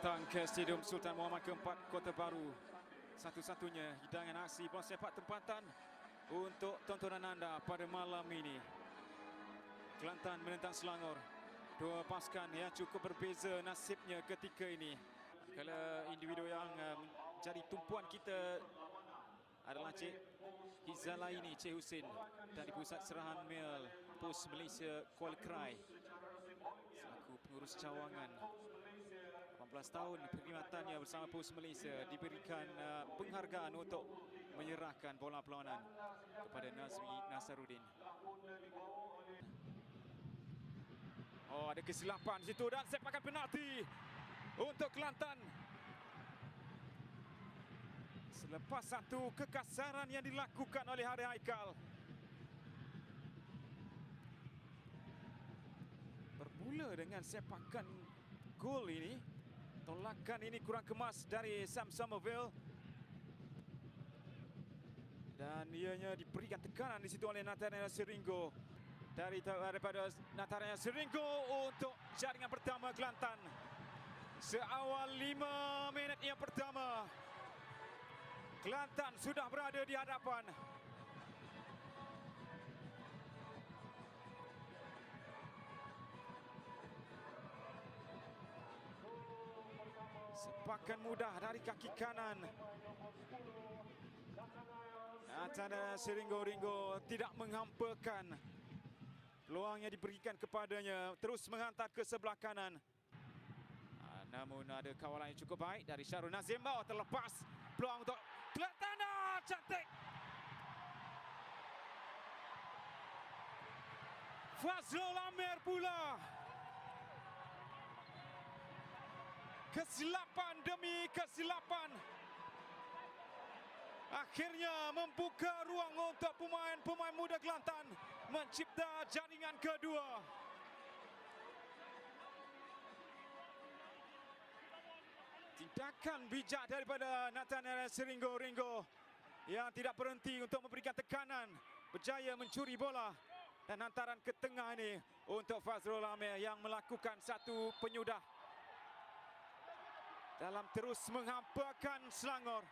datang ke Stadium Sultan Muhammad keempat Kota Baru. Satu-satunya hidangan aksi bola sepak tempatan untuk tontonan anda pada malam ini. Kelantan menentang Selangor. Dua pasukan yang cukup berbeza nasibnya ketika ini. Kalau individu yang menjadi tumpuan kita adalah Cik Hizalaini, Cik Husin dari Pusat Serahan Mil Pos Malaysia Kuala Krai selaku pengurus cawangan. 18 tahun perkhidmatannya bersama Pos Malaysia, diberikan penghargaan untuk menyerahkan bola perlawanan kepada Nazmi Nasaruddin. Oh, ada kesilapan di situ dan sepakan penalti untuk Kelantan. Selepas satu kekasaran yang dilakukan oleh Hari Haikal, bermula dengan sepakan gol ini. Tolakan ini kurang kemas dari Sam Somerville dan ianya diberikan tekanan di situ oleh Nathaniel Seringo. Daripada Nathaniel Seringo untuk jaringan pertama Kelantan. Seawal 5 minit yang pertama, Kelantan sudah berada di hadapan. Sepakan mudah dari kaki kanan. Nathaniel Seringo tidak menghampakan peluang yang diberikan kepadanya, terus menghantar ke sebelah kanan. Namun ada kawalan yang cukup baik dari Syarul Nazim. Terlepas peluang untuk Kelantan. Cantik. Fazlul Amir pula. Kesilapan demi kesilapan akhirnya membuka ruang untuk pemain muda Kelantan mencipta jaringan kedua. Tindakan bijak daripada Nathaniel Seringo yang tidak berhenti untuk memberikan tekanan, berjaya mencuri bola dan hantaran ke tengah ini untuk Fazlul Amir yang melakukan satu penyudah dalam terus menghampakan Selangor.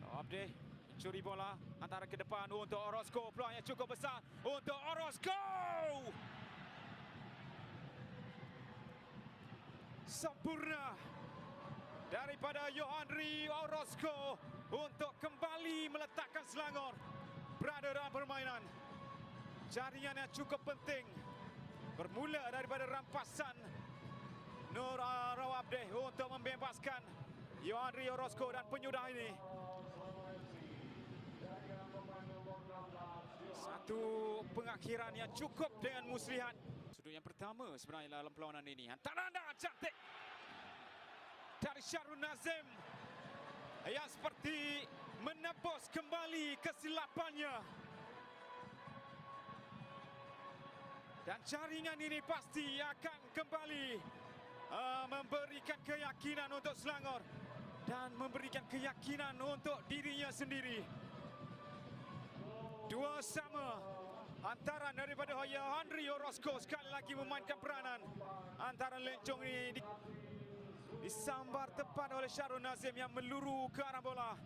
Abdeh mencuri bola antara ke depan untuk Orozco. Peluang yang cukup besar untuk Orozco. Sempurna daripada Yohanri Orozco untuk kembali meletakkan Selangor berada dalam permainan. Jaringan yang cukup penting bermula daripada rampasan Nur Rawabdeh untuk membebaskan Yohanri Orozco dan penyudah ini. Satu pengakhiran yang cukup dengan muslihat. Sudut yang pertama sebenarnya dalam perlawanan ini. Hantaran cantik dari Syarul Nazim yang seperti menebus kembali kesilapannya. Dan jaringan ini pasti akan kembali memberikan keyakinan untuk Selangor dan memberikan keyakinan untuk dirinya sendiri. Dua sama antaran daripada Yohanri Orozco sekali lagi memainkan peranan. Antaran lencong ini disambar tepat oleh Syarul Nazim yang meluru ke arah bola.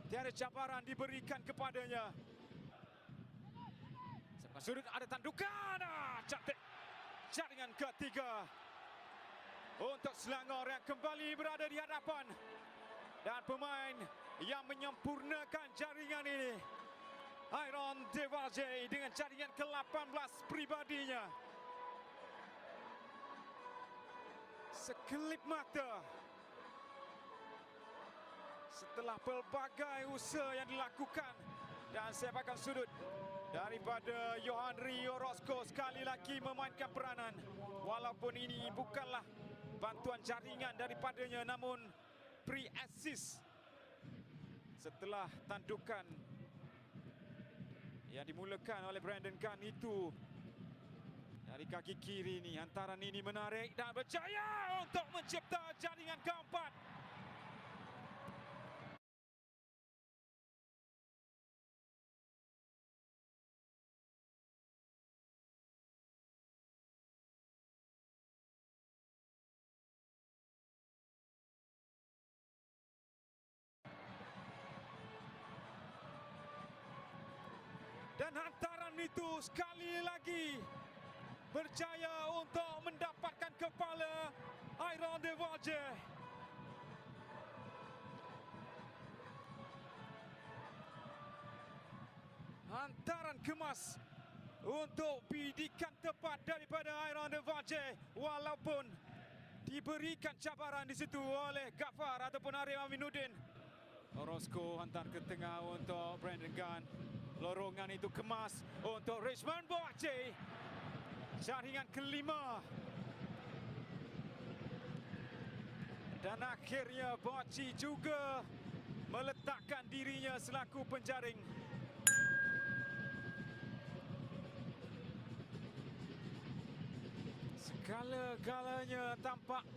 Tiada cabaran diberikan kepadanya. Sebelah sudut ada tandukan. Cantik. Jaringan ketiga untuk Selangor yang kembali berada di hadapan. Dan pemain yang menyempurnakan jaringan ini, Iron Devarje dengan jaringan ke-18 pribadinya. Sekelip mata setelah pelbagai usaha yang dilakukan dan sepakan sudut daripada Yohanri Orozco sekali lagi memainkan peranan. Walaupun ini bukanlah bantuan jaringan daripadanya, namun pre-assist setelah tandukan yang dimulakan oleh Brandon Khan itu dari kaki kiri ini. Hantaran ini menarik dan berjaya untuk mencipta jaringan keempat. itu sekali lagi berjaya untuk mendapatkan kepala Iron de Valje. Hantaran kemas untuk bidikan tepat daripada Iron de Valje, walaupun diberikan cabaran di situ oleh Ghaffar ataupun Arif Aminuddin. Orozco hantar ke tengah untuk Brandon Gunn. Lorongan itu kemas untuk Richmond Boakye. Jaringan kelima. Dan akhirnya Boakye juga meletakkan dirinya selaku penjaring. Segala-galanya tampak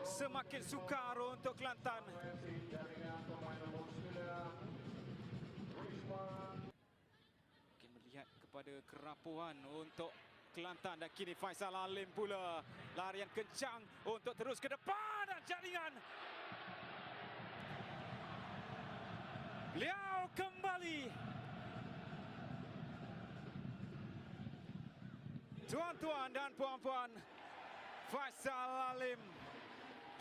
semakin sukar untuk Kelantan. Mungkin melihat kepada kerapuhan untuk Kelantan, dan kini Faisal Alim pula larian kencang untuk terus ke depan dan jaringan. Beliau kembali. Tuan-tuan dan puan-puan, Faisal Alim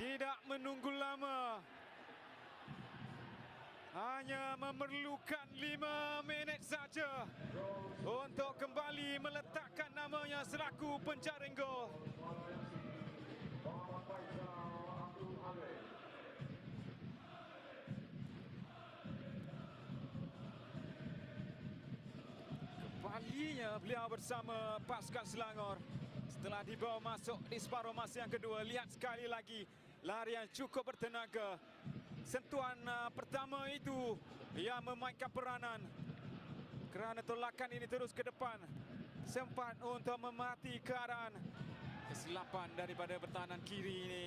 tidak menunggu lama. Hanya memerlukan 5 minit saja untuk kembali meletakkan namanya selaku penjaring gol. Kembalinya beliau bersama pasukan Selangor setelah dibawa masuk di separuh masa yang kedua. Lihat sekali lagi larian cukup bertenaga. Sentuhan pertama itu yang memainkan peranan, kerana tolakan ini terus ke depan sempat untuk memati keadaan. Kesilapan daripada pertahanan kiri ini.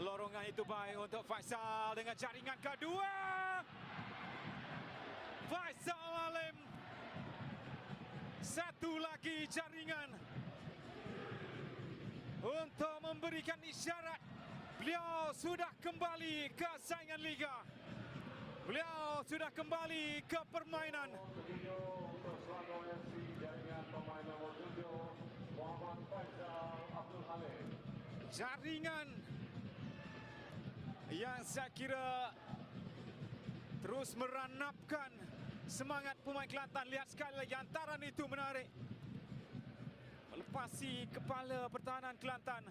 Lorongan itu baik untuk Faisal dengan jaringan kedua. Faisal Alim, satu lagi jaringan untuk memberikan isyarat beliau sudah kembali ke saingan liga. Beliau sudah kembali ke permainan. Jaringan yang saya kira terus meranapkan semangat pemain Kelantan. Lihat sekali lagi hantaran itu menarik, melepasi kepala pertahanan Kelantan.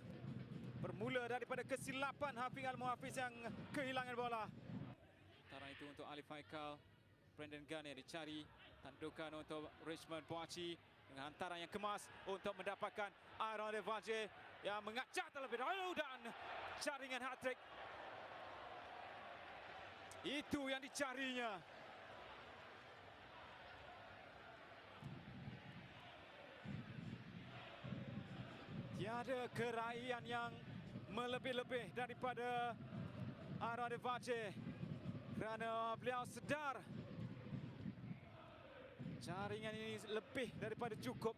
Bermula daripada kesilapan Hafiz Al-Muhafiz yang kehilangan bola. Hantaran itu untuk Alif Haikal. Brandon Gunn yang dicari. Tandukan untuk Richmond Boakye dengan hantaran yang kemas untuk mendapatkan Iron de Valje yang mengacak terlebih dahulu dan jaringan hat-trick. Itu yang dicarinya. Tiada keraian yang melebih-lebih daripada Iron de Valje, kerana beliau sedar jaringan ini lebih daripada cukup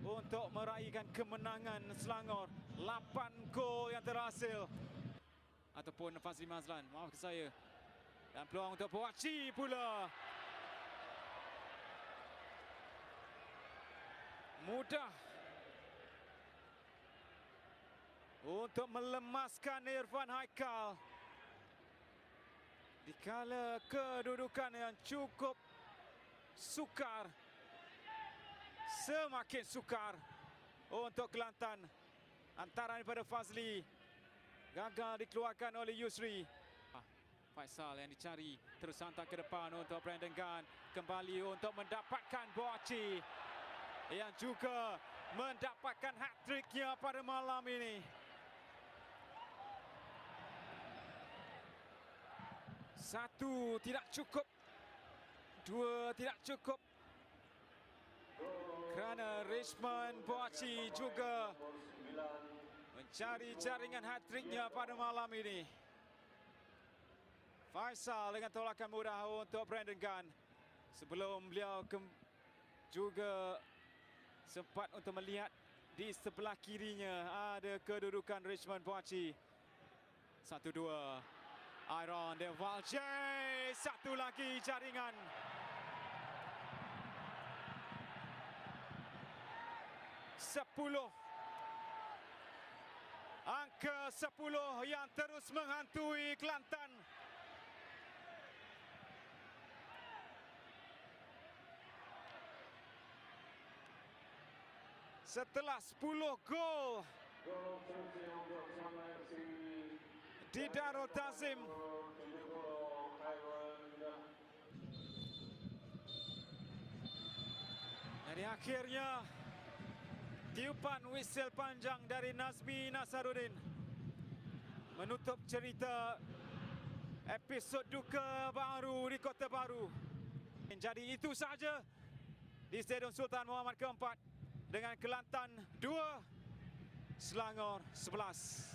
untuk meraihkan kemenangan Selangor. 8 gol yang terhasil. Ataupun Fazli Mazlan, maafkan saya. Dan peluang untuk Boakye pula. Mudah untuk melemaskan Irfan Haikal dikala kedudukan yang cukup sukar, semakin sukar untuk Kelantan. Hantaran daripada Fazli gagal dikeluarkan oleh Yusri. Faisal yang dicari, terus hantar ke depan untuk Brandon Gunn, kembali untuk mendapatkan Boakye yang juga mendapatkan hat-tricknya pada malam ini. Satu tidak cukup, dua tidak cukup, kerana Richmond Boakye juga mencari jaringan hat-tricknya pada malam ini. Faisal dengan tolakan mudah untuk Brandon Gunn. Sebelum beliau juga sempat untuk melihat di sebelah kirinya ada kedudukan Richmond Boakye. 1-2. Iron de Valje, satu lagi jaringan. 10. Angka 10 yang terus menghantui Kelantan. Setelah 10 gol di Darul Ta'zim, jadi akhirnya tiupan whistle panjang dari Nazmi Nasaruddin menutup cerita episod duka baru di Kota Baru. Jadi itu sahaja di Stadium Sultan Muhammad keempat dengan Kelantan 2, Selangor 11.